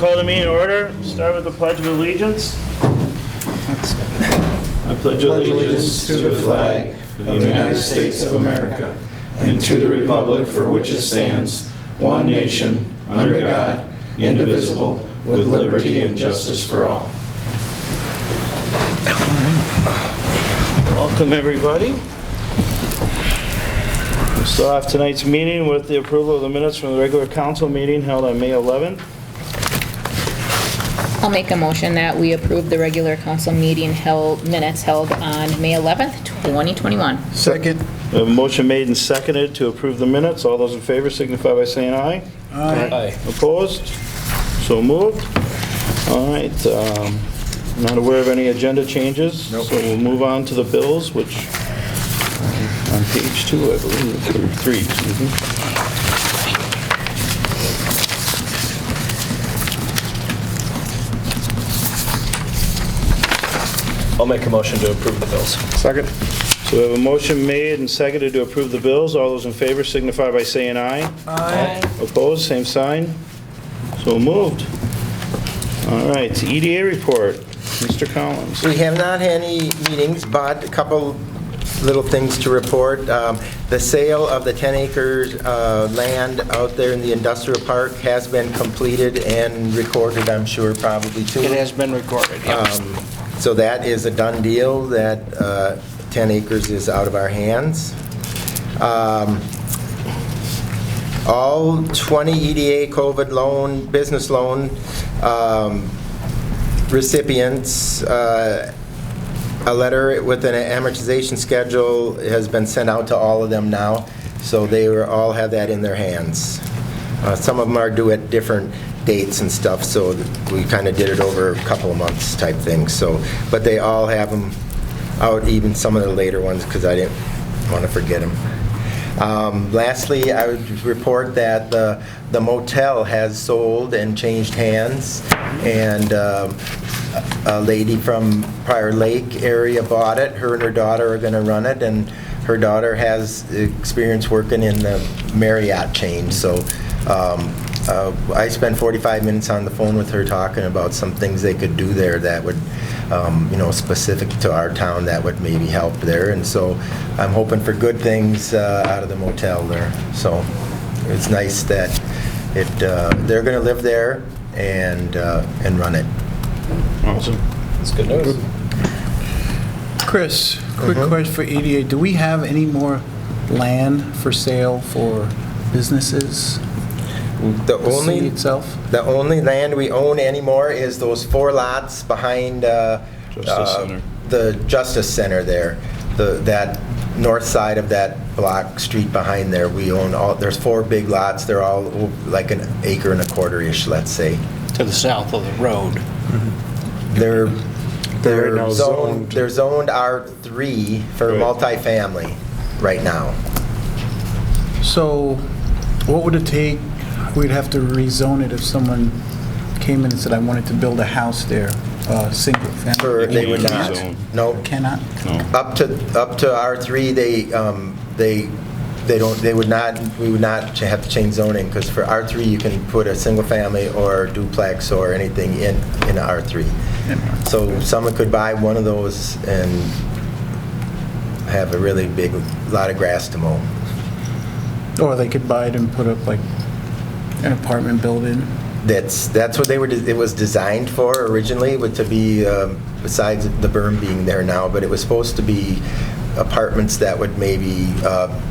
call the meeting to order. Start with the Pledge of Allegiance. I pledge allegiance to the flag of the United States of America and to the republic for which it stands, one nation, under God, indivisible, with liberty and justice for all. Welcome, everybody. We'll start off tonight's meeting with the approval of the minutes from the regular council meeting held on May 11th. I'll make a motion that we approve the regular council meeting minutes held on May 11th, 2021. Second. We have a motion made and seconded to approve the minutes. All those in favor signify by saying aye. Aye. Opposed? So moved. All right. Not aware of any agenda changes. Nope. So we'll move on to the bills, which are on page 2, I believe, or 3. Excuse me. I'll make a motion to approve the bills. Second. So we have a motion made and seconded to approve the bills. All those in favor signify by saying aye. Aye. Opposed? Same sign. So moved. All right. EDA report. Mr. Collins. We have not had any meetings, but a couple little things to report. The sale of the 10 acres land out there in the industrial park has been completed and recorded, I'm sure, probably too. It has been recorded, yeah. So that is a done deal, that 10 acres is out of our hands. All 20 EDA COVID loan, business loan recipients, a letter with an amortization schedule has been sent out to all of them now, so they all have that in their hands. Some of them are due at different dates and stuff, so we kind of did it over a couple of months type thing. So, but they all have them out, even some of the later ones, because I didn't want to forget them. Lastly, I would report that the motel has sold and changed hands, and a lady from Prior Lake area bought it. Her and her daughter are going to run it, and her daughter has experience working in the Marriott chain. So I spent 45 minutes on the phone with her talking about some things they could do there that would, specific to our town, that would maybe help there. And so I'm hoping for good things out of the motel there. So it's nice that they're going to live there and run it. Awesome. That's good news. Chris, quick question for EDA. Do we have any more land for sale for businesses? The City itself? The only land we own anymore is those 4 lots behind Justice Center. the Justice Center there. That north side of that block street behind there, we own all. There's 4 big lots. They're all like an acre and a quarter-ish, let's say. To the south of the road. They're They're now zoned. They're zoned R3 for Right. multifamily right now. So what would it take? We'd have to rezone it if someone came in and said, I wanted to build a house there, single family. They would not. Zone. No. Cannot? No. Up to R3, we would not have to change zoning, because for R3 you can put a single family or duplex or anything in R3. So someone could buy one of those and have a really big lot of grass to mow. Or they could buy it and put up like an apartment building. That's what it was designed for originally, to be besides the berm being there now, but it was supposed to be apartments that would maybe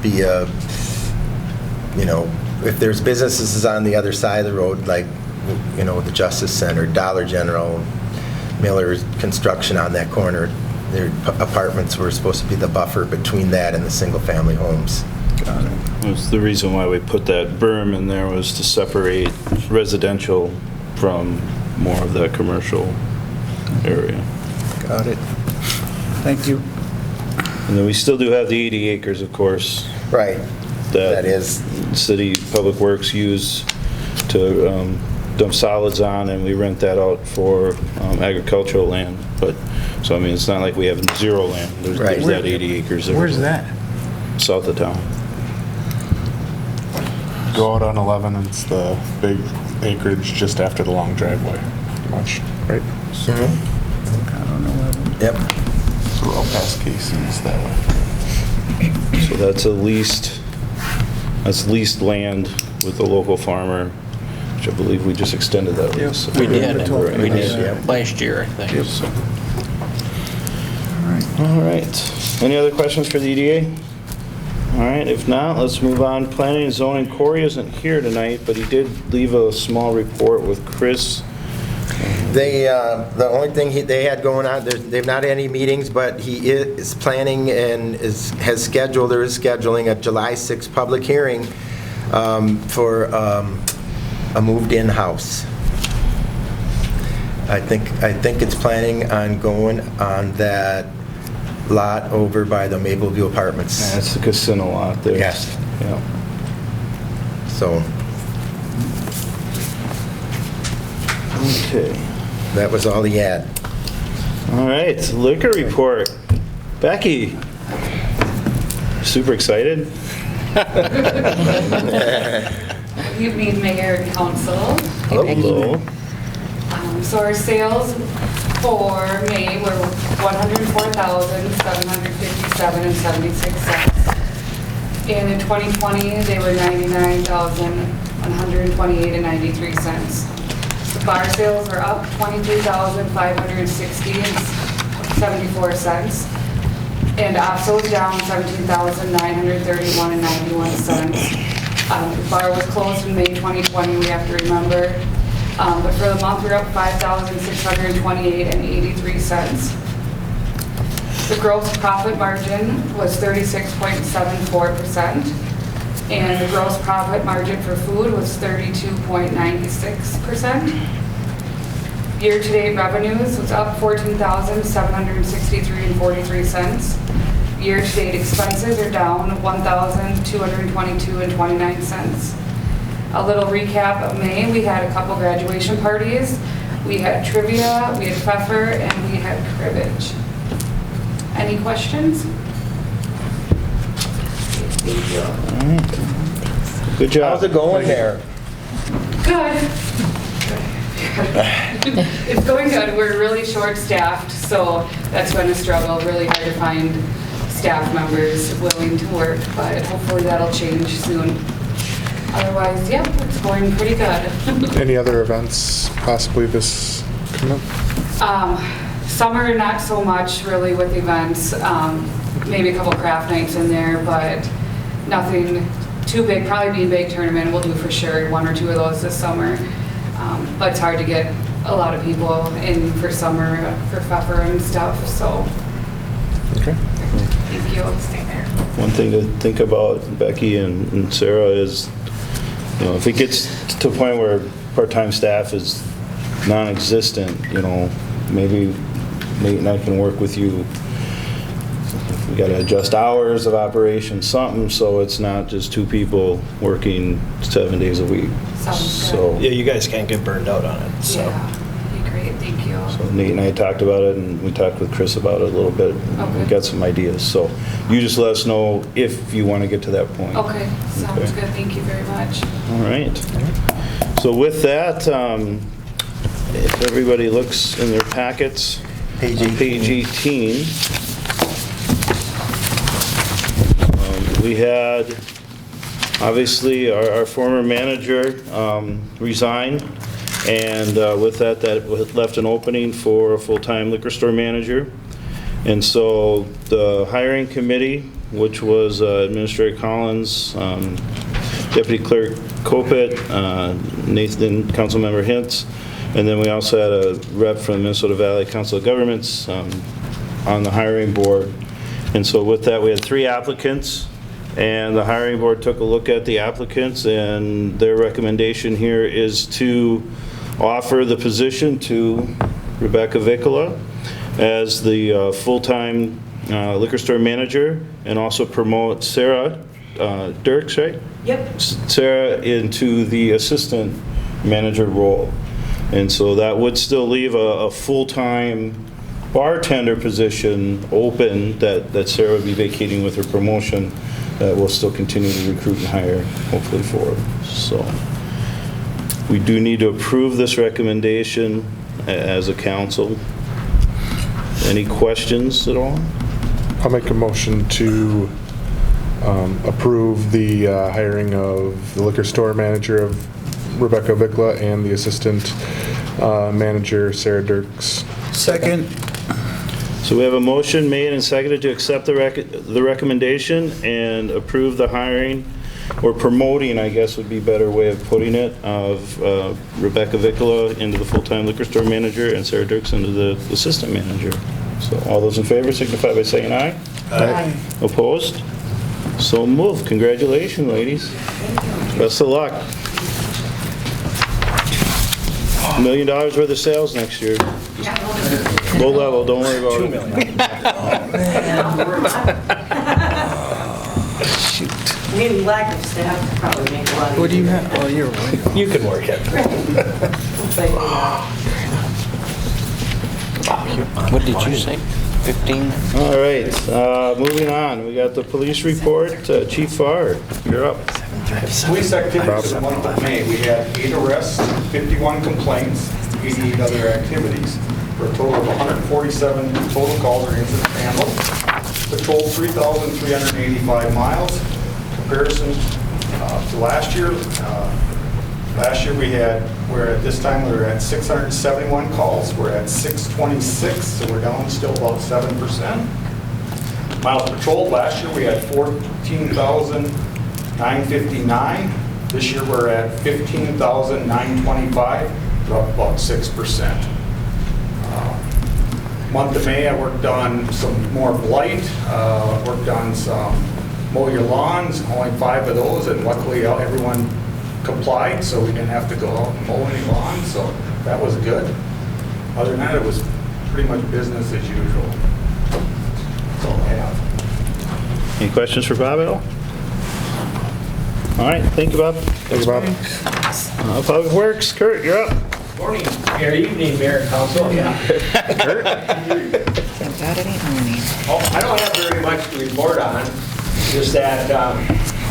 be if there's businesses on the other side of the road, like the Justice Center, Dollar General, Miller's Construction on that corner, their apartments were supposed to be the buffer between that and the single family homes. Got it. That's the reason why we put that berm in there, was to separate residential from more of the commercial area. Got it. Thank you. And then we still do have the 80 acres, of course, Right. That is. City Public Works use to dump solids on, and we rent that out for agricultural land. But so I mean, it's not like we have zero land. Right. There's that 80 acres there. Where's that? South of town. Go out on 11, and it's the big acreage just after the long driveway, pretty much, right? I don't know whether... Yep. So we're all past Casey's that way. So that's leased land with the local farmer, which I believe we just extended that lease. We did, Right. we did last year, I think. Yep. So, All right. Any other questions for the EDA? All right, if not, let's move on. Planning and zoning, Corey isn't here tonight, but he did leave a small report with Chris. The only thing they had going on, they've not had any meetings, but he is planning and is scheduling a July 6th public hearing for a moved-in house. I think it's planning on going on that lot over by the Mapleview Apartments. That's the casino lot there. Yes. Yeah. So Okay. that was all he had. All right, liquor report. Becky, super excited? Good evening, Mayor and Council. Hello. So our sales for May were $104,757.76. And in 2020, they were $99,128.93. The bar sales were up $22,560.74. And OPSO was down $17,931.91. The bar was closed in May 2020, we have to remember. But for the month, we're up $5,628.83. The gross profit margin was 36.74%, and the gross profit margin for food was 32.96%. Year-to-date revenues was up $14,763.43. Year-to-date expenses are down $1,222.29. A little recap of May, we had a couple graduation parties. We had trivia, we had pfeffer, and we had cribbage. Any questions? Thank you. Good job. How's it going there? Good. It's going good. We're really short-staffed, so that's been a struggle. Really hard to find staff members willing to work, but hopefully that'll change soon. Otherwise, yeah, it's going pretty good. Any other events possibly this coming up? Summer, not so much really with events. Maybe a couple craft nights in there, but nothing too big. Probably Bean Bag Tournament we'll do for sure, 1 or 2 of those this summer. But it's hard to get a lot of people in for summer for pfeffer and stuff, so. Okay. Thank you. Stay there. One thing to think about, Becky and Sarah, is, you know, if it gets to a point where part-time staff is non-existent, you know, maybe Nate and I can work with you. We got to adjust hours of operation, something, so it's not just 2 people working 7 days a week. Sounds So, Yeah, you guys can't get burned out on it, so. Yeah, be great. Thank you. so Nate and I talked about it, and we talked with Chris about it a little bit. Okay. We got some ideas, so you just let us know if you want to get to that point. Okay, sounds Okay. good. Thank you very much. All right. So with that, if everybody looks in their packets, Page on page 18, we had, obviously, our former manager resigned, and with that left an opening for a full-time liquor store manager. And so the hiring committee, which was Administrator Collins, Deputy Clerk Kopit, Nathan, Councilmember Hintz, and then we also had a rep from the Minnesota Valley Council of Governments on the hiring board. And so with that, we had 3 applicants, and the hiring board took a look at the applicants, and their recommendation here is to offer the position to Rebecca Vicola as the full-time liquor store manager, and also promote Sarah Dirks, right? Yep. Sarah into the assistant manager role. And so that would still leave a full-time bartender position open that Sarah would be vacating with her promotion, that we'll still continue to recruit and hire, hopefully, for. So We do need to approve this recommendation as a council. Any questions at all? I'll make a motion to approve the hiring of the liquor store manager of Rebecca Vikla and the assistant manager Sarah Dirks. Second. So we have a motion made and seconded to accept the recommendation and approve the hiring, or promoting, I guess would be a better way of putting it, of Rebecca Vikla into the full-time liquor store manager and Sarah Dirks into the assistant manager. So all those in favor signify by saying aye. Aye. Opposed? So moved. Congratulations, ladies. Best of luck. $1 million worth of sales next year. Low level, don't worry about it. Maybe lack of staff would probably make a lot of. What do you have? Oh, you're right. You can work it. What did you say? 15? All right, moving on. We got the police report. Chief Farr, you're up. Police activities for the month of May, we had 8 arrests, 51 complaints, 88 other activities, for a total of 147 total calls or incidents handled. Patrolled 3,385 miles. Comparison to last year. Last year we're at this time we were at 671 calls. We're at 626, so we're down still about 7%. Miles patrolled, last year we had 14,959. This year we're at 15,925, up about 6%. Month of May, I worked on some more blight, worked on some mow your lawns, only 5 of those, and luckily everyone complied, so we didn't have to go out and mow any lawns, so that was good. Other than that, it was pretty much business as usual. That's all I have. Any questions for Bob at all? All right, thank you, Bob. Thanks, Bob. Public Works, Kurt, you're up. Morning, or evening, Mayor and Council. Yeah. Kurt? Oh, I don't have very much to report on, just that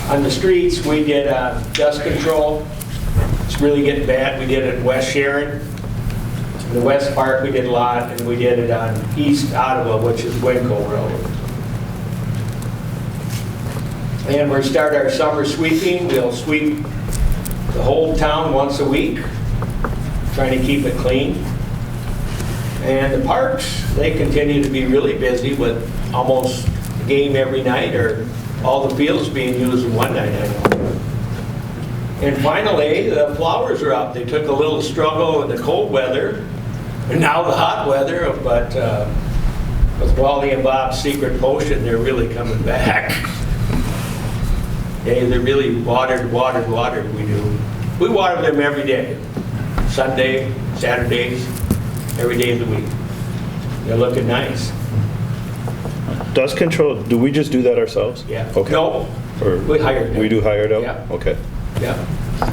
on the streets, we did dust control. It's really getting bad. We did it in West Sharon. In the West Park, we did a lot, and we did it on East Ottawa, which is Winco Road. And we'll start our summer sweeping. We'll sweep the whole town once a week, trying to keep it clean. And the parks, they continue to be really busy with almost a game every night, or all the fields being used in one night, I know. And finally, the flowers are up. They took a little struggle in the cold weather, and now the hot weather, but with Wally and Bob's secret potion, they're really coming back. They're really watered, we do. We water them every day. Sunday, Saturdays, every day of the week. They're looking nice. Dust control, do we just do that ourselves? Yeah. Okay. No, Or we hired them. we do hire it out? Yeah. Okay. Yeah.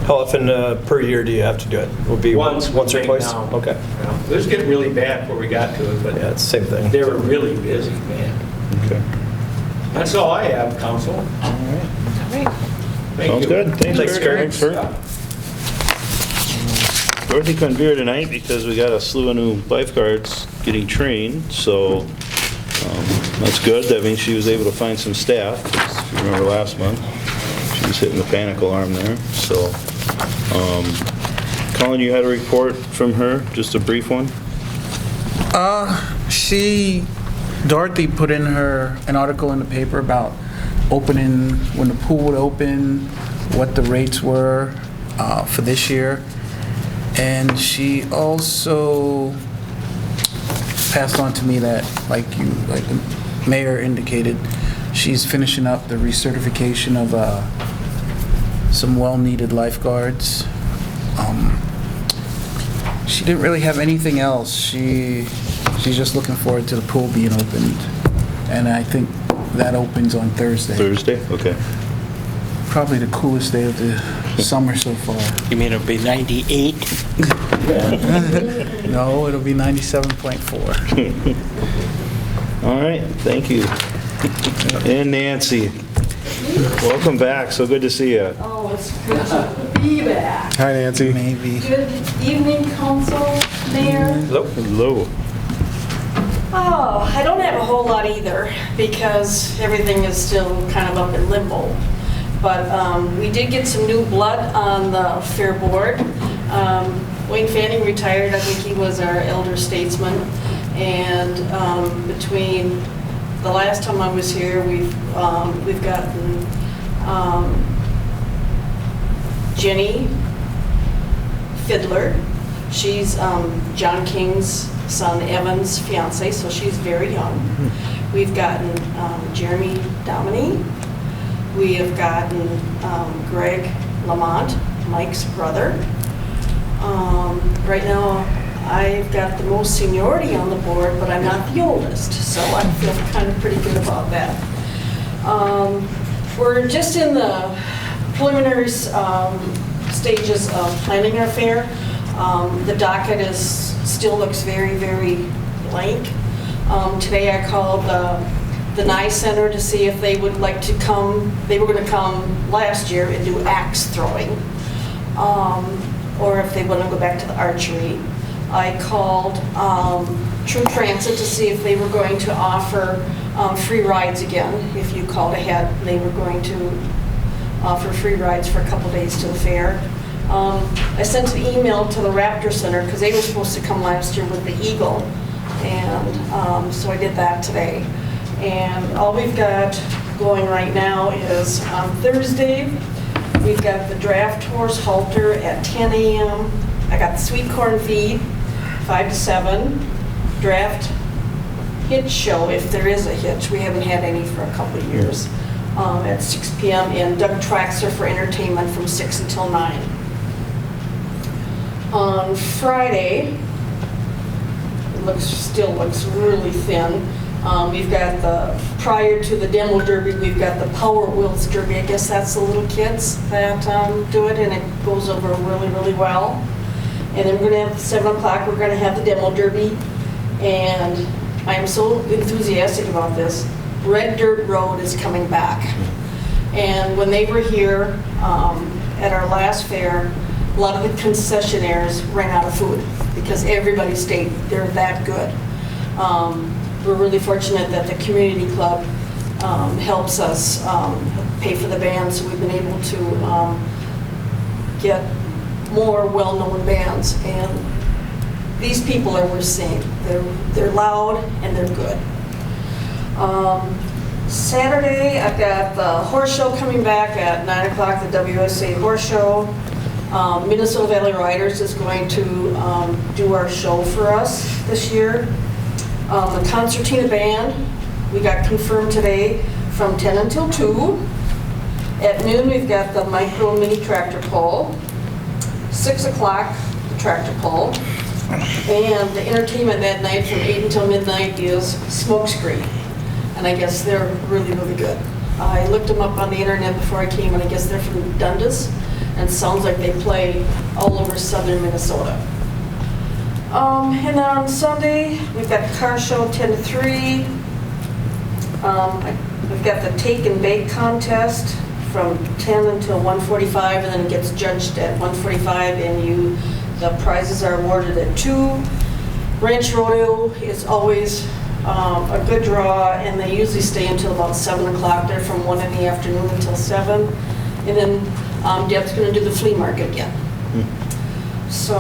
How often per year do you have to do it? Will be once or right twice? now. Okay. Yeah. It was getting really bad before we got to it, but Yeah, it's the same thing. they were really busy, man. Okay. That's all I have, Council. All right. Thank Sounds you. good. Thanks, Kurt. Thanks, Kurt. Dorothy couldn't be here tonight because we got a slew of new lifeguards getting trained, so that's good. That means she was able to find some staff. If you remember last month, she was hitting the panic alarm there. So, Colin, you had a report from her, just a brief one? Dorothy put in an article in the paper about opening, when the pool would open, what the rates were for this year. And she also passed on to me that, like the mayor indicated, she's finishing up the recertification of some well-needed lifeguards. She didn't really have anything else. She's just looking forward to the pool being opened. And I think that opens on Thursday. Thursday? Okay. Probably the coolest day of the summer so far. You mean it'll be 98? No, it'll be 97.4. All right, thank you. And Nancy, welcome back. So good to see you. Oh, it's good to be be back. Hi, Nancy. Maybe. Good evening, council, mayor. Hello. Oh, I don't have a whole lot either because everything is still kind of up in limbo. But we did get some new blood on the fair board. Wayne Fanning retired. I think he was our elder statesman. And between the last time I was here, we've gotten Jenny Fiddler. She's John King's son Evan's fiance, so she's very young. We've gotten Jeremy Dominy. We have gotten Greg Lamont, Mike's brother. Right now, I've got the most seniority on the board, but I'm not the oldest, so I feel kind of pretty good about that. We're just in the preliminary stages of planning our fair. The docket still looks very, very blank. Today I called the Nye Center to see if they would like to come. They were going to come last year and do axe throwing, or if they want to go back to the archery. I called True Transit to see if they were going to offer free rides again. If you called ahead, they were going to offer free rides for a couple days to the fair. I sent an email to the Raptor Center because they were supposed to come last year with the Eagle, and so I did that today. And all we've got going right now is on Thursday, we've got the draft horse halter at 10 a.m. I got the sweet corn feed, 5 to 7. Draft hitch show, if there is a hitch. We haven't had any for a couple of years, at 6 p.m. And Doug Traxler for entertainment from 6 until 9. On Friday, it still looks really thin. We've got prior to the demo derby, we've got the Power Wheels Derby. I guess that's the little kids that do it, and it goes over really, really well. And then we're going to have 7 o'clock, we're going to have the demo derby. And I am so enthusiastic about this. Red Dirt Road is coming back. And when they were here at our last fair, a lot of the concessionaires ran out of food because everybody stayed. They're that good. We're really fortunate that the community club helps us pay for the bands, so we've been able to get more well-known bands. And these people are worth seeing. They're loud and they're good. Saturday, I've got the horse show coming back at 9 o'clock, the WSA Horse Show. Minnesota Valley Riders is going to do our show for us this year. The concertina band, we got confirmed today from 10 until 2. At noon, we've got the micro mini tractor pull. 6 o'clock, the tractor pull. And the entertainment that night from 8 until midnight is Smokescreen. And I guess they're really, really good. I looked them up on the internet before I came, and I guess they're from Dundas. And it sounds like they play all over southern Minnesota. And then on Sunday, we've got the car show 10 to 3. We've got the take and bake contest from 10 until 1:45, and then it gets judged at 1:45, and the prizes are awarded at 2. Ranch Rodeo is always a good draw, and they usually stay until about 7 o'clock. They're from 1 in the afternoon until 7. And then Deb's going to do the flea market again. So,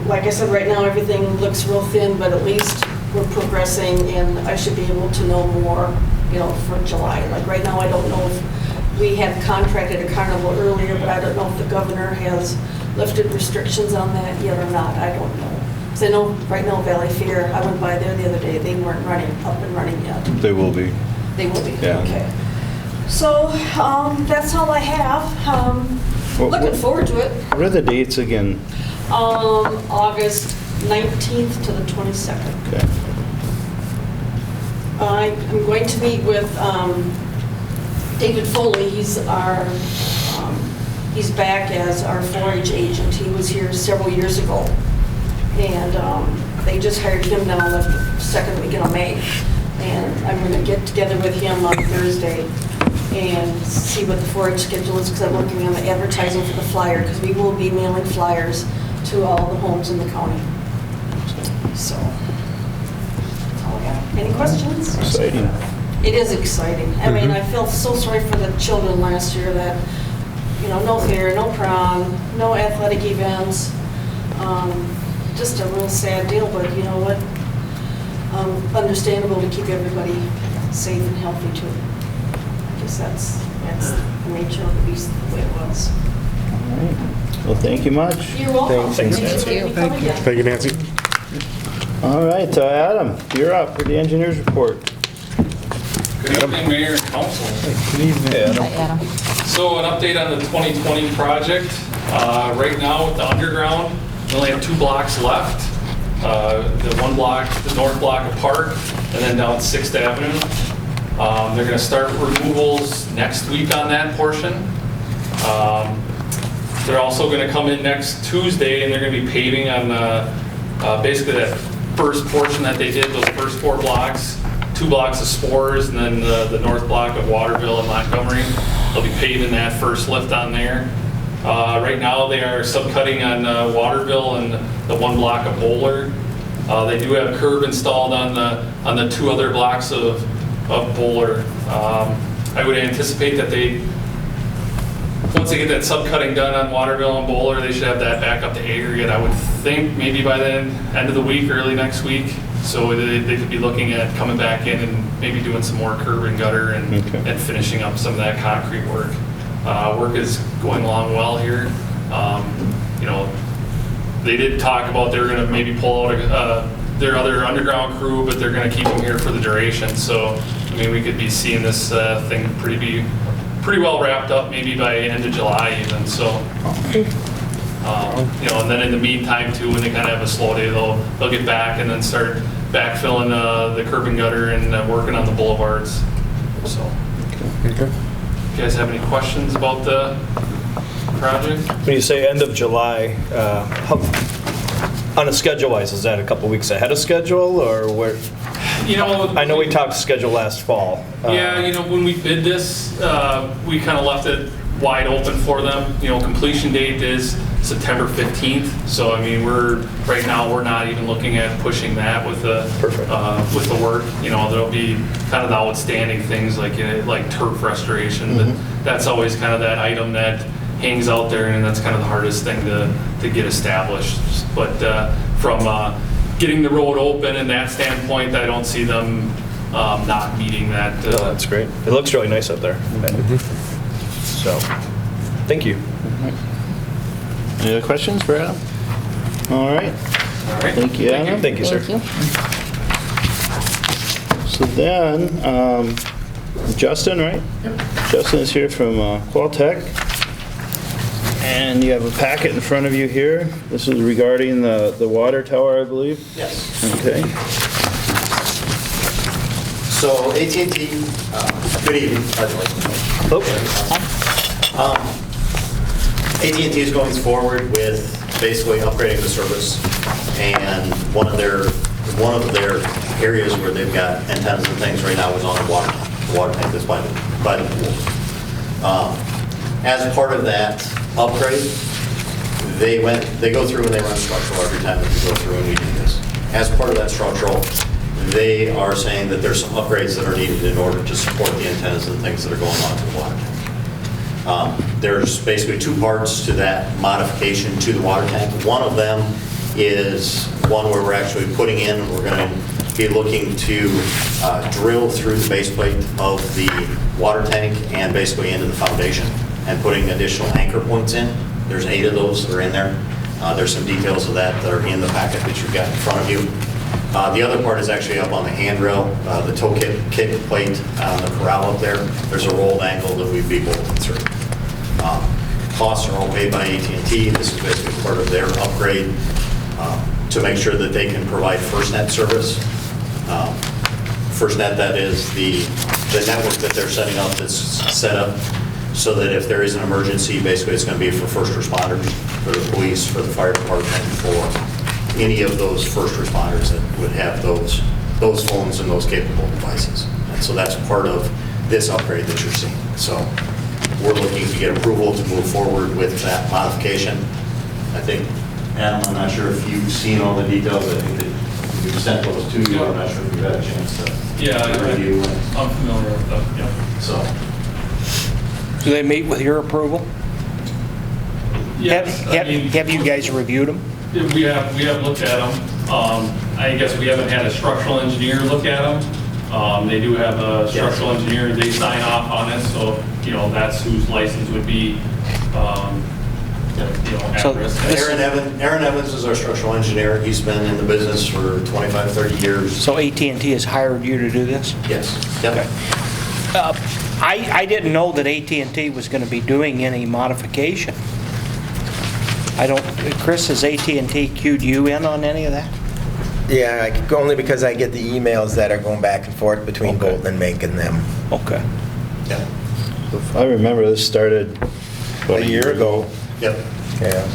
like I said, right now everything looks real thin, but at least we're progressing, and I should be able to know more, for July. Like right now, I don't know if we had contracted a carnival earlier, but I don't know if the governor has lifted restrictions on that yet or not. I don't know. Because I know right now Valley Fair, I went by there the other day, they weren't up and running yet. They will be. They will be? Yeah. Okay. So, that's all I have. Looking forward to it. What are the dates again? August 19th to the 22nd. Okay. I'm going to meet with David Foley. He's back as our 4-H agent. He was here several years ago, and they just hired him now the second weekend of May. And I'm going to get together with him on Thursday and see what the 4-H schedule is, because I'm working on the advertising for the flyer, because we will be mailing flyers to all the homes in the county. So, that's all I got. Any questions? Exciting. It is exciting. I mean, I felt so sorry for the children last year that, no fair, no prom, no athletic events. Just a real sad deal, but you know what? Understandable to keep everybody safe and healthy too. I guess that's the nature of the beast, the way it was. All right. Well, thank you much. You're welcome. Thanks, Thanks for Nancy. letting me come again. Thank you, Nancy. All right, Adam, you're up for the engineer's report. Good evening, Mayor and Council. Hi, Adam. So an update on the 2020 project. Right now with the underground, we only have 2 blocks left. The one block, the north block of Park, and then down 6th Avenue. They're going to start removals next week on that portion. They're also going to come in next Tuesday and they're going to be paving on basically that first portion that they did, those first 4 blocks. 2 blocks of Spores and then the north block of Waterville and Montgomery. They'll be paving that first lift on there. Right now they are subcutting on Waterville and the 1 block of Bowler. They do have curb installed on the 2 other blocks of Bowler. I would anticipate that once they get that subcutting done on Waterville and Bowler, they should have that back up to aggregate. I would think maybe by the end of the week, early next week. So they could be looking at coming back in and maybe doing some more curb and gutter and finishing up some of that concrete work. Work is going along well here. They did talk about they were going to maybe pull out their other underground crew, but they're going to keep them here for the duration. So, I mean, we could be seeing this thing pretty well wrapped up maybe by end of July even. So, and then in the meantime too, when they kind of have a slow day, they'll get back and then start backfilling the curb and gutter and working on the boulevards. So, Okay. you guys have any questions about the project? When you say end of July, on a schedule-wise, is that a couple weeks ahead of schedule, or where? I know we talked schedule last fall. Yeah, when we bid this, we kind of left it wide open for them. Completion date is September 15th. So, I mean, right now we're not even looking at pushing that with the work. There'll be kind of the outstanding things like turf restoration. But that's always kind of that item that hangs out there, and that's kind of the hardest thing to get established. But from getting the road open and that standpoint, I don't see them not meeting that. No, that's great. It looks really nice up there. So, thank you. Any other questions for Adam? All right. Thank you, Adam. Thank you, sir. Thank you. So then, Justin, right? Yep. Justin is here from Qualtech. And you have a packet in front of you here. This is regarding the water tower, I believe? Yes. Okay. So AT&T, good evening, by the way. AT&T is going forward with basically upgrading the service, and one of their areas where they've got antennas and things right now is on the water tank that's by the pool. As part of that upgrade, they go through and they run structural every time that we go through and we do this. As part of that structural, they are saying that there's some upgrades that are needed in order to support the antennas and things that are going on to the water tank. There's basically 2 parts to that modification to the water tank. One of them is one where we're actually putting in, we're going to be looking to drill through the base plate of the water tank and basically into the foundation and putting additional anchor points in. There's 8 of those that are in there. There's some details of that are in the packet that you've got in front of you. The other part is actually up on the handrail, the toe kick plate on the corral up there. There's a rolled angle that we'd be bolting through. Costs are all paid by AT&T. This is basically part of their upgrade to make sure that they can provide FirstNet service. FirstNet, that is the network that they're setting up that's set up so that if there is an emergency, basically it's going to be for first responders, for the police, for the fire department, for any of those first responders that would have those phones and those capable devices. And so that's part of this upgrade that you're seeing. So we're looking to get approval to move forward with that modification. I think, Adam, I'm not sure if you've seen all the details. I think that we've sent those to you. I'm not sure if you've had a chance to review. I'm familiar with them, yeah. So, Do they meet with your approval? Yes, I mean, Have you guys reviewed them? we have looked at them. I guess we haven't had a structural engineer look at them. They do have a structural engineer, they sign off on it, so, that's whose license would be, So at risk. Aaron Evans is our structural engineer. He's been in the business for 25, 30 years. So AT&T has hired you to do this? Yes. Yep. I didn't know that AT&T was going to be doing any modification. Chris, has AT&T queued you in on any of that? Yeah, only because I get the emails that are going back and forth between Bolton and Mink and them. Okay. Yeah. I remember this started about a year ago. Yep. Yeah.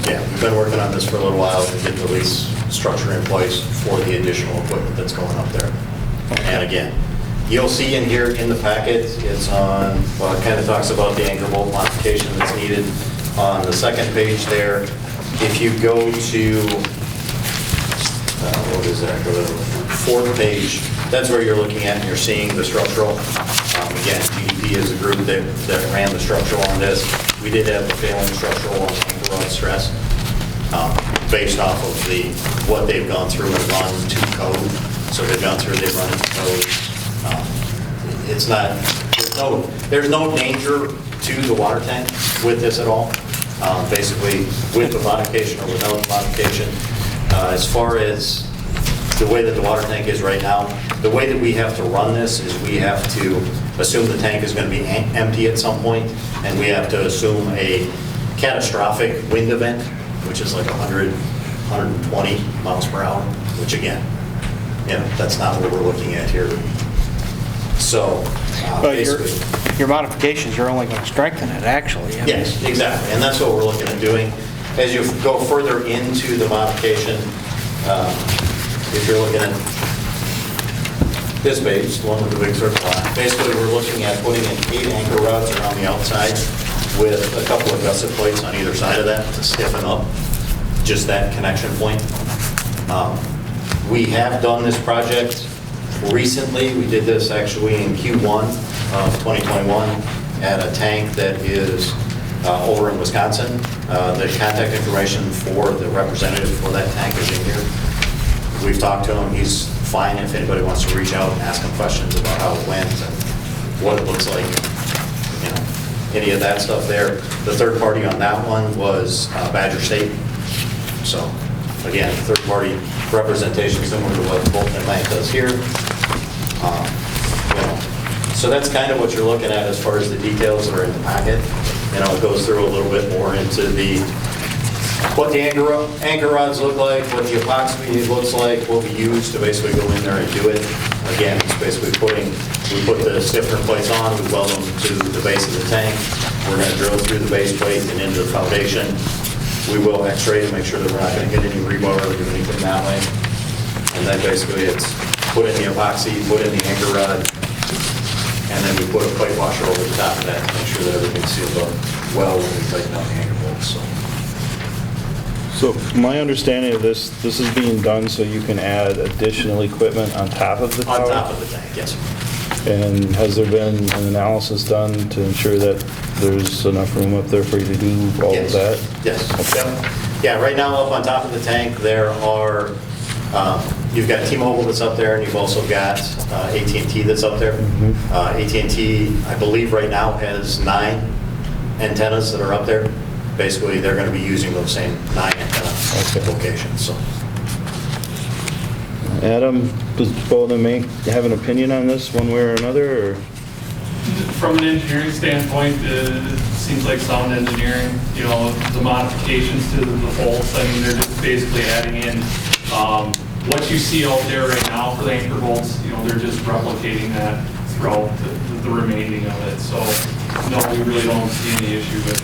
Yeah, we've been working on this for a little while to get the lease structure in place for the additional equipment that's going up there. And again, you'll see in here in the packet, it's on, well, it kind of talks about the anchor bolt modification that's needed. On the second page there, if you go to, what is that, go to the fourth page, that's where you're looking at and you're seeing the structural. Again, GDP is a group that ran the structural on this. We did have a failing structural on anchor rod stress based off of what they've gone through and run to code. So they've gone through, they've run into code. It's not, there's no danger to the water tank with this at all. Basically, with the modification or without the modification. As far as the way that the water tank is right now, the way that we have to run this is we have to assume the tank is going to be empty at some point, and we have to assume a catastrophic wind event, which is like 100, 120 miles per hour, which again, that's not what we're looking at here. So basically, your modifications are only going to strengthen it, actually. Yes, exactly, and that's what we're looking at doing. As you go further into the modification, if you're looking at this page, the one with the big circle on it, basically we're looking at putting in 8 anchor rods around the outside with a couple of gusset plates on either side of that to stiffen up just that connection point. We have done this project recently. We did this actually in Q1 of 2021 at a tank that is over in Wisconsin. The contact information for the representative for that tank is in here. We've talked to him. He's fine if anybody wants to reach out and ask him questions about how it went and what it looks like, any of that stuff there. The third party on that one was Badger State. So again, third party representation similar to what Bolton and Mink does here. So that's kind of what you're looking at as far as the details that are in the packet. It goes through a little bit more into what the anchor rods look like, what the epoxy looks like, what we use to basically go in there and do it. Again, it's basically we put the stiffener plates on, we weld them to the base of the tank. We're going to drill through the base plate and into the foundation. We will x-ray to make sure that we're not going to get any rebar or do anything that way. And then basically it's put in the epoxy, put in the anchor rod, and then we put a plate washer over the top of that to make sure that everything's sealed up well when we tighten up the anchor bolts. So my understanding of this is being done so you can add additional equipment on top of the tower? On top of the tank, yes. And has there been an analysis done to ensure that there's enough room up there for you to do all of that? Yes. Yep. Yeah, right now up on top of the tank, there are, you've got T-Mobile that's up there, and you've also got AT&T that's up there. AT&T, I believe right now has 9 antennas that are up there. Basically, they're going to be using those same 9 antenna locations. So, Adam, does Bolton and Mink have an opinion on this one way or another? Or? From an engineering standpoint, it seems like sound engineering. The modifications to the bolts, they're just basically adding in what you see out there right now for the anchor bolts. They're just replicating that throughout the remaining of it. So, no, we really don't see any issue with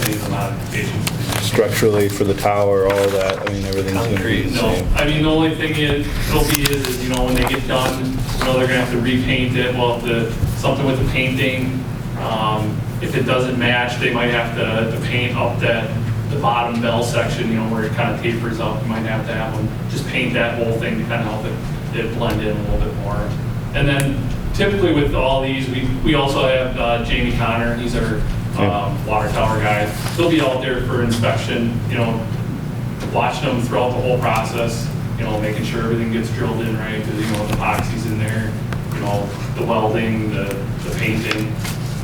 any of the modifications. Structurally for the tower, all that, everything's going to be the same. The only thing it'll be is when they get done, they're going to have to repaint it. We'll have to something with the painting. If it doesn't match, they might have to paint up the bottom bell section, where it kind of tapers up. You might have to have them just paint that whole thing to kind of help it blend in a little bit more. And then typically with all these, we also have Jamie Connor. He's our water tower guy. He'll be out there for inspection, watching them throughout the whole process, making sure everything gets drilled in right, because, the epoxy's in there, the welding, the painting.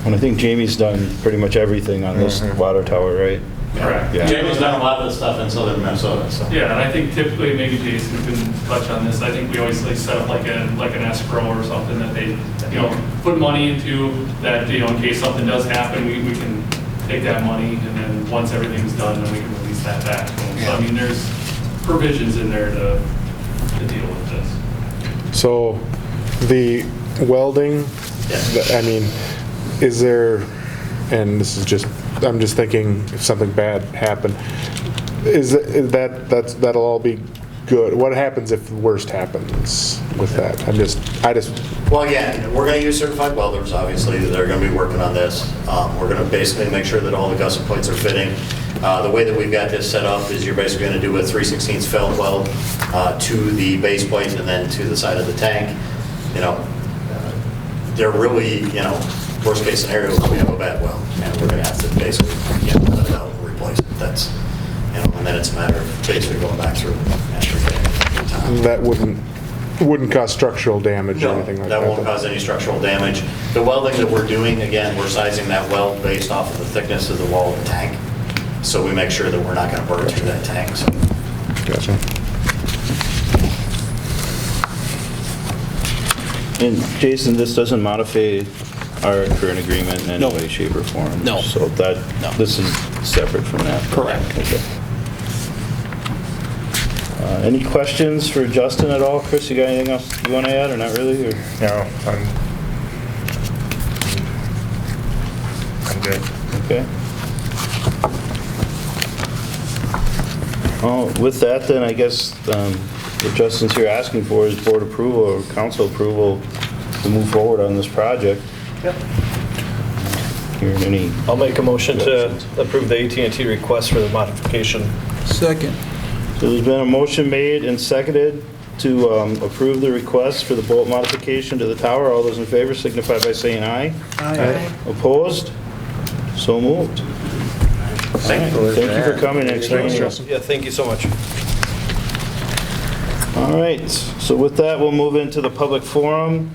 And I think Jamie's done pretty much everything on this water tower, right? Correct. Yeah. Jamie's done a lot of the stuff in southern Minnesota, so. Yeah, and I think typically, maybe Jason can touch on this, I think we always set up like an escrow or something that they, put money into that, in case something does happen, we can take that money, and then once everything's done, then we can release that back to them. So, I mean, there's provisions in there to deal with this. So the welding, I mean, is there, and this is just, I'm just thinking if something bad happened, that'll all be good? What happens if the worst happens with that? Well, again, we're going to use certified welders, obviously. They're going to be working on this. We're going to basically make sure that all the gusset plates are fitting. The way that we've got this set up is you're basically going to do a 3/16 felt weld to the base plate and then to the side of the tank. They're really, worst case scenario is we have a bad weld, and we're going to have to basically cut it out and replace it. That's, and then it's a matter of basically going back through after time. That wouldn't cause structural damage or anything like that? That won't cause any structural damage. The welding that we're doing, again, we're sizing that weld based off of the thickness of the wall of the tank. So we make sure that we're not going to burn through that tank. So. Gotcha. And Jason, this doesn't modify our current agreement in any way, shape, or form? No. So this is separate from that? Correct. Okay. Any questions for Justin at all? Chris, you got anything else you want to add, or not really? Or? No, I'm good. Okay. With that, then, I guess what Justin's here asking for is board approval or council approval to move forward on this project. Yep. Hearing any? I'll make a motion to approve the AT&T request for the modification. Second. So there's been a motion made and seconded to approve the request for the bolt modification to the tower. All those in favor signify by saying aye. Aye. Opposed? So moved. Thank you for coming and explaining. Yeah, thank you so much. All right, so with that, we'll move into the public forum.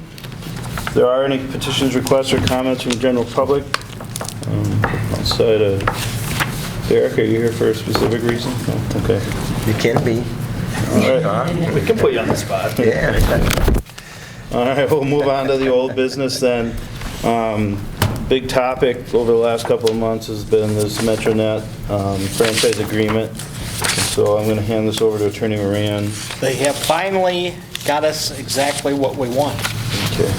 If there are any petitions, requests, or comments from the general public, outside of Derek, are you here for a specific reason? No? Okay. You can be. All right. We can put you on the spot. Yeah. All right, we'll move on to the old business then. Big topic over the last couple of months has been this MetroNet franchise agreement. So I'm going to hand this over to Attorney Moran. They have finally got us exactly what we want. Okay.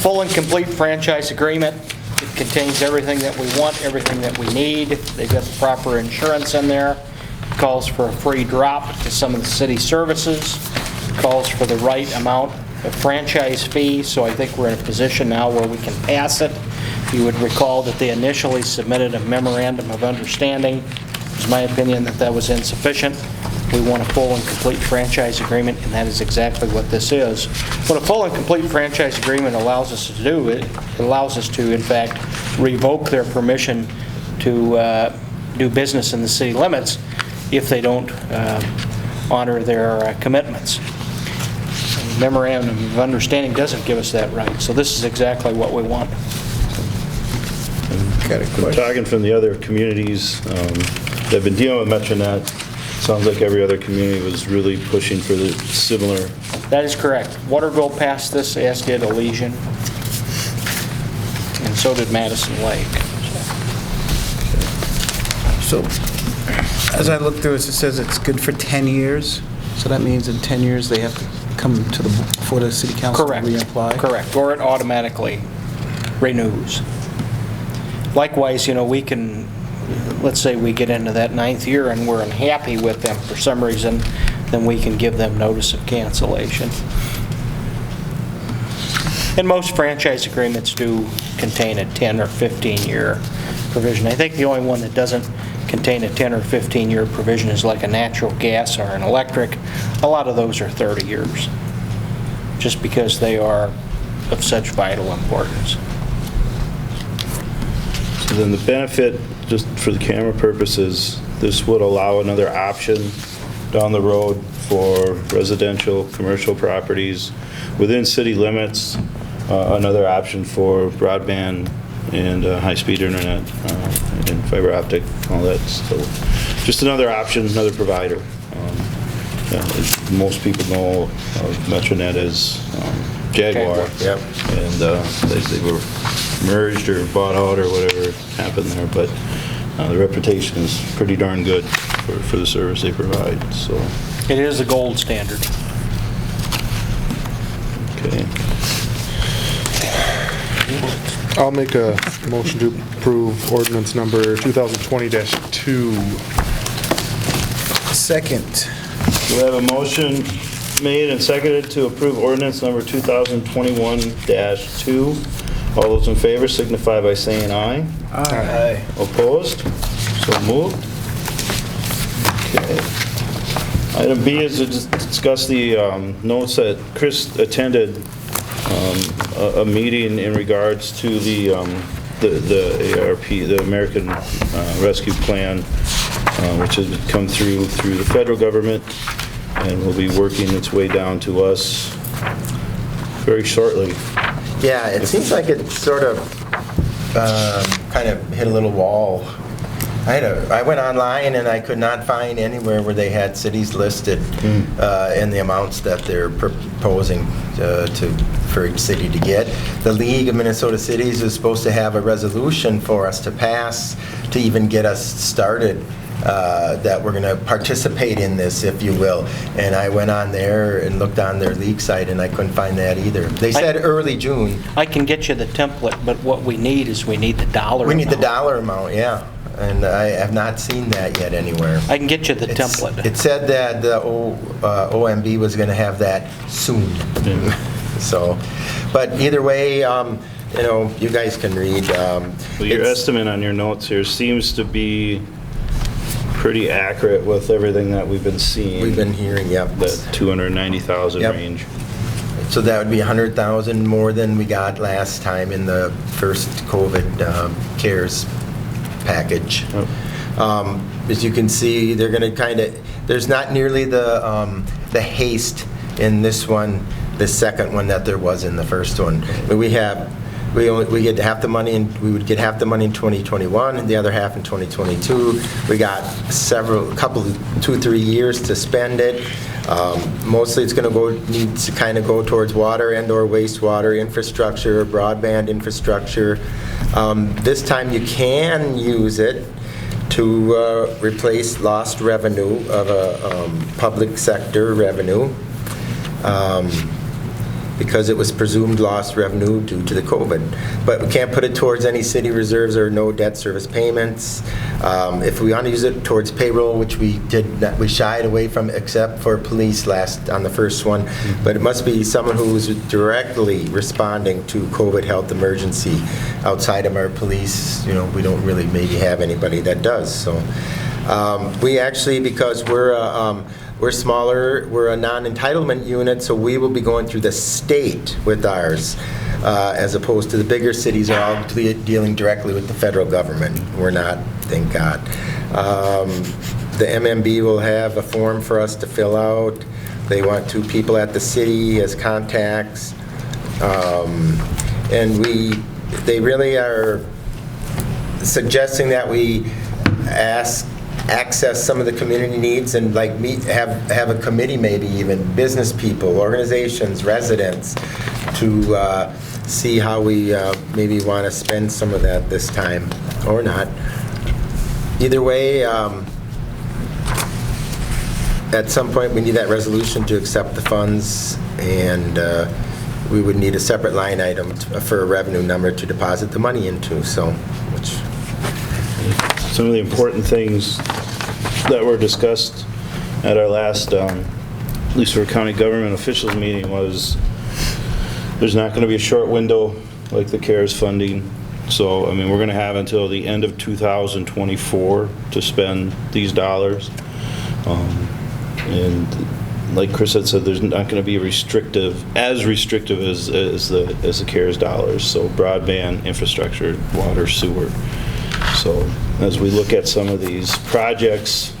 Full and complete franchise agreement. It contains everything that we want, everything that we need. They've got the proper insurance in there. It calls for a free drop to some of the city services. It calls for the right amount of franchise fee, so I think we're in a position now where we can pass it. You would recall that they initially submitted a memorandum of understanding. It's my opinion that that was insufficient. We want a full and complete franchise agreement, and that is exactly what this is. What a full and complete franchise agreement allows us to do, it allows us to, in fact, revoke their permission to do business in the city limits if they don't honor their commitments. Memorandum of understanding doesn't give us that right, so this is exactly what we want. From talking from the other communities that have been dealing with MetroNet, sounds like every other community was really pushing for the similar. That is correct. Waterville passed this, as did Elysian, and so did Madison Lake. So, as I look through it, it says it's good for 10 years. So that means in 10 years they have to come to before the city council to reapply? Correct, or it automatically renews. Likewise, we can, let's say we get into that 9th year and we're unhappy with them for some reason, then we can give them notice of cancellation. And most franchise agreements do contain a 10 or 15-year provision. I think the only one that doesn't contain a 10 or 15-year provision is like a natural gas or an electric. A lot of those are 30 years, just because they are of such vital importance. So then the benefit, just for the camera purposes, this would allow another option down the road for residential, commercial properties within city limits, another option for broadband and high-speed internet and fiber optic, all that. So just another option, another provider. Most people know Metronet as Jaguar. Yep. And they were merged or bought out or whatever happened there, but the reputation is pretty darn good for the service they provide. So It is a gold standard. okay. I'll make a motion to approve ordinance number 2020-2. Second. We have a motion made and seconded to approve ordinance number 2021-2. All those in favor signify by saying aye. Aye. Opposed? So moved. Okay. Item B is to discuss the notes that Chris attended a meeting in regards to the ARP, the American Rescue Plan, which has come through the federal government and will be working its way down to us very shortly. Yeah, it seems like it sort of kind of hit a little wall. I went online and I could not find anywhere where they had cities listed and the amounts that they're proposing for each city to get. The League of Minnesota Cities is supposed to have a resolution for us to pass to even get us started, that we're going to participate in this, if you will. And I went on there and looked on their league site and I couldn't find that either. They said early June. I can get you the template, but what we need is we need the dollar amount. We need the dollar amount, yeah. And I have not seen that yet anywhere. I can get you the template. It said that the OMB was going to have that soon. So, but either way, you know, you guys can read. Well, your estimate on your notes here seems to be pretty accurate with everything that we've been seeing. We've been hearing, yep. That 290,000 range. So that would be 100,000 more than we got last time in the first COVID CARES package. As you can see, they're going to kind of, there's not nearly the haste in this one, the second one, that there was in the first one. But we get half the money, and we would get half the money in 2021 and the other half in 2022. We got a couple, 2-3 years to spend it. Mostly it's going to need to kind of go towards water and/or wastewater infrastructure, broadband infrastructure. This time you can use it to replace lost revenue of a public sector revenue, because it was presumed lost revenue due to the COVID. But we can't put it towards any city reserves or no debt service payments. If we want to use it towards payroll, which we shied away from except for police on the first one, but it must be someone who's directly responding to COVID health emergency. Outside of our police, you know, we don't really maybe have anybody that does. So we actually, because we're smaller, we're a non-entitlement unit, so we will be going through the state with ours, as opposed to the bigger cities are all dealing directly with the federal government. We're not, thank God. The MMB will have a form for us to fill out. They want 2 people at the city as contacts. And they really are suggesting that we access some of the community needs and like have a committee, maybe even business people, organizations, residents, to see how we maybe want to spend some of that this time or not. Either way, at some point we need that resolution to accept the funds, and we would need a separate line item for a revenue number to deposit the money into. So, some of the important things that were discussed at our last, at least for county government officials meeting, was there's not going to be a short window like the CARES funding. So, I mean, we're going to have until the end of 2024 to spend these dollars. And like Chris had said, there's not going to be as restrictive as the CARES dollars. So broadband, infrastructure, water, sewer. So as we look at some of these projects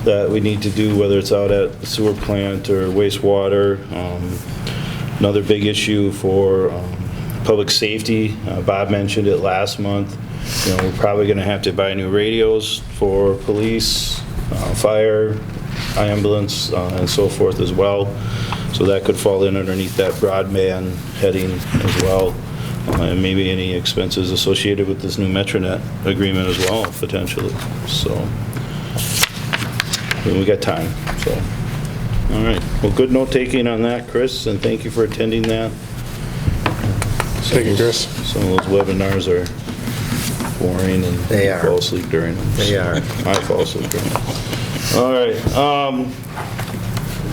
that we need to do, whether it's out at the sewer plant or wastewater, another big issue for public safety, Bob mentioned it last month. You know, we're probably going to have to buy new radios for police, fire, ambulance, and so forth as well. So that could fall in underneath that broadband heading as well. And maybe any expenses associated with this new Metronet agreement as well, potentially. So, we got time, so. All right, well, good note-taking on that, Chris, and thank you for attending that. Thank you, Chris. Some of those webinars are boring and They are. fall asleep during them. They are. I fall asleep during them. All right.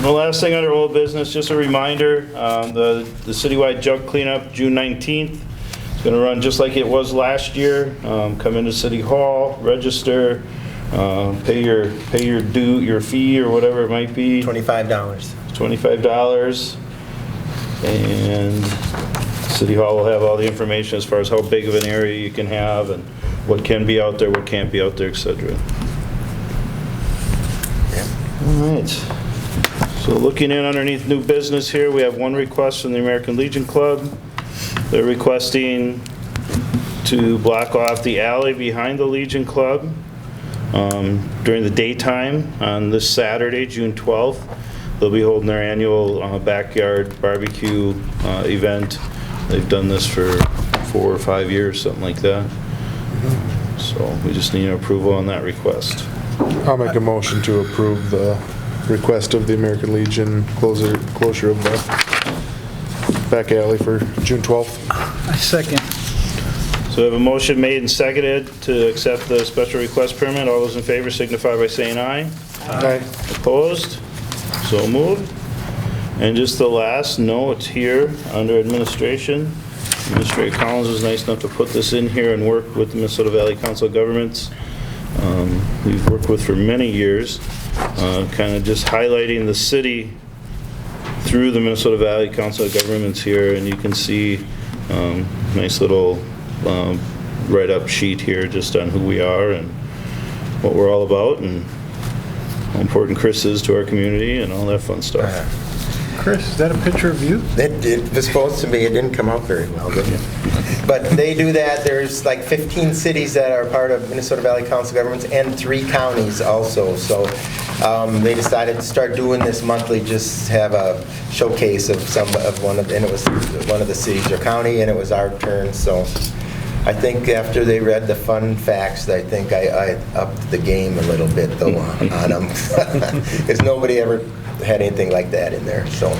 The last thing under old business, just a reminder, the citywide junk cleanup, June 19th. It's going to run just like it was last year. Come into City Hall, register, pay your your fee or whatever it might be. $25. $25. And City Hall will have all the information as far as how big of an area you can have and what can be out there, what can't be out there, etc. All right. So looking in underneath new business here, we have one request from the American Legion Club. They're requesting to block off the alley behind the Legion Club during the daytime on this Saturday, June 12th. They'll be holding their annual backyard barbecue event. They've done this for 4 or 5 years, something like that. So we just need an approval on that request. I'll make a motion to approve the request of the American Legion closure of the back alley for June 12th. I second. So we have a motion made and seconded to accept the special request permit. All those in favor signify by saying aye. Aye. Opposed? So moved. And just the last note here under administration. Administrator Collins was nice enough to put this in here and work with the Minnesota Valley Council of Governments. We've worked with for many years, kind of just highlighting the city through the Minnesota Valley Council of Governments here, and you can see nice little write-up sheet here just on who we are and what we're all about and how important Chris is to our community and all that fun stuff. Chris, is that a picture of you? It was supposed to be. It didn't come out very well, did it? But they do that. There's like 15 cities that are part of Minnesota Valley Council of Governments and 3 counties also. So they decided to start doing this monthly, just have a showcase of and it was one of the cities or county, and it was our turn. So I think after they read the fun facts, I think I upped the game a little bit though on them, because nobody ever had anything like that in there. So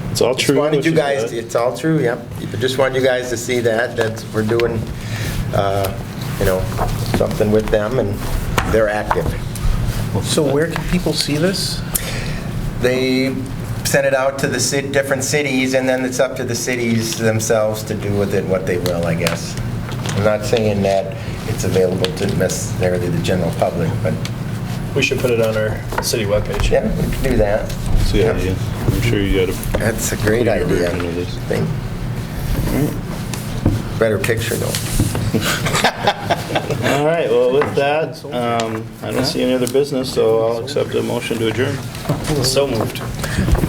it's all true. Just wanted you guys. It's all true. Yep. Just wanted you guys to see that we're doing, something with them, and they're active. So where can people see this? They send it out to the different cities, and then it's up to the cities themselves to do with it what they will, I guess. I'm not saying that it's available to necessarily the general public, but We should put it on our city webpage. yeah, we can do that. That's the idea. I'm sure you got a That's a great idea. version of this. Think. Better picture though. All right, well, with that, I don't see any other business, so I'll accept a motion to adjourn. So moved.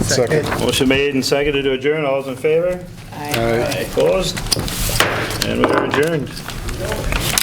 Second. Motion made and seconded to adjourn. All those in favor? Aye. Opposed? And we are adjourned.